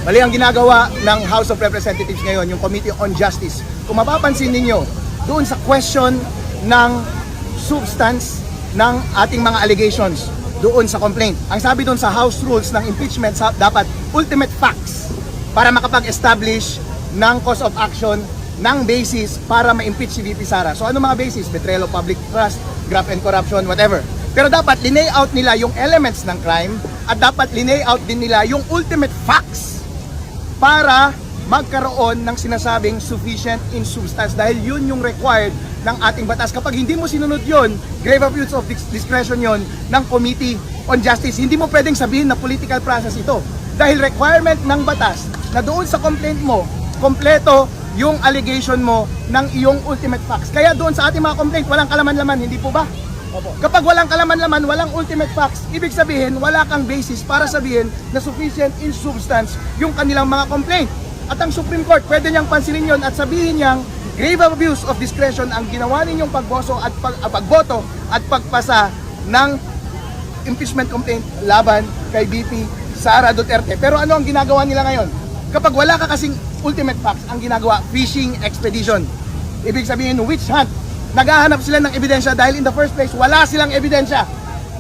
Mali ang ginagawa ng House of Representatives ngayon, yung Committee on Justice. Kung mapapansin ninyo, doon sa question ng substance ng ating mga allegations, doon sa complaint. Ang sabi doon sa House Rules ng impeachment, dapat ultimate facts para makapag-establish ng cause of action ng basis para ma-impeach si VP Sara. So ano mga basis? Betrayal of public trust, graft and corruption, whatever. Pero dapat linay out nila yung elements ng crime at dapat linay out din nila yung ultimate facts para magkaroon ng sinasabing sufficient in substance dahil yun yung required ng ating batas. Kapag hindi mo sinunod yun, grave abuse of discretion yun ng Committee on Justice. Hindi mo pwedeng sabihin na political process ito dahil requirement ng batas na doon sa complaint mo, kompleto yung allegation mo ng iyong ultimate facts. Kaya doon sa ating mga complaint, walang kalaman-laman, hindi po ba? Opo. Kapag walang kalaman-laman, walang ultimate facts, ibig sabihin, wala kang basis para sabihin na sufficient in substance yung kanilang mga complaint. At ang Supreme Court, pwede niyang pansinin yon at sabihin niyang grave abuse of discretion ang ginawa ninyong pagboto at pagpasa ng impeachment complaint laban kay VP Sara Duterte. Pero ano ang ginagawa nila ngayon? Kapag wala ka kasing ultimate facts, ang ginagawa, fishing expedition. Ibig sabihin, witch hunt. Naghahanap sila ng ebidensya dahil in the first place, wala silang ebidensya.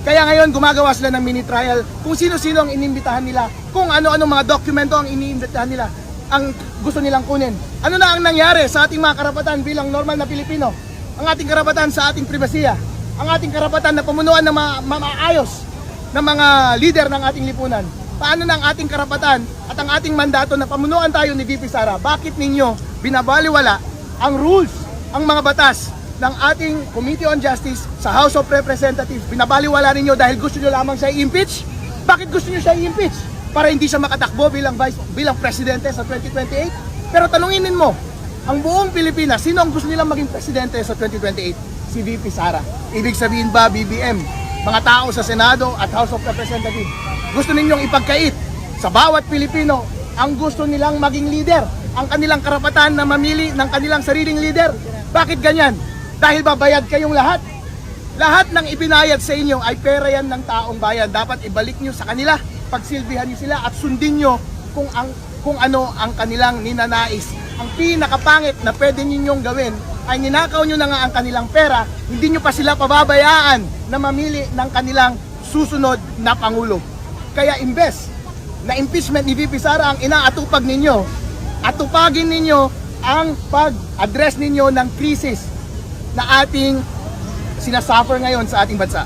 Kaya ngayon, gumagawa sila ng mini trial kung sino-sino ang inimbitahan nila, kung ano-ano mga dokumento ang iniimbitahan nila, ang gusto nilang kunin. Ano na ang nangyari sa ating mga karapatan bilang normal na Pilipino? Ang ating karapatan sa ating pribasiya, ang ating karapatan na pamunuan ng maayos ng mga leader ng ating lipunan. Paano na ang ating karapatan at ang ating mandato na pamunuan tayo ni VP Sara? Bakit ninyo binabaliwala ang rules, ang mga batas ng ating Committee on Justice sa House of Representatives? Binabaliwala ninyo dahil gusto nyo lamang siya i-impeach? Bakit gusto nyo siya i-impeach? Para hindi siya makatakbo bilang presidente sa 2028? Pero tanungin mo, ang buong Pilipinas, sino ang gusto nilang maging presidente sa 2028? Si VP Sara. Ibig sabihin ba, BBM, mga tao sa Senado at House of Representatives, gusto ninyong ipagkait sa bawat Pilipino ang gusto nilang maging leader, ang kanilang karapatan na mamili ng kanilang sariling leader? Bakit ganyan? Dahil babayad kayong lahat. Lahat ng ibinayad sa inyo ay pera yan ng taong bayan. Dapat ibalik nyo sa kanila, pagsilbihan nyo sila at sundin nyo kung ano ang kanilang ninanais. Ang pinakapangit na pwede ninyong gawin ay ninakaw nyo na nga ang kanilang pera, hindi nyo pa sila pababayaan na mamili ng kanilang susunod na Pangulo. Kaya imbes na impeachment ni VP Sara ang inaatupag ninyo, atupagin ninyo ang pag-address ninyo ng krisis na ating sinasuffer ngayon sa ating bansa.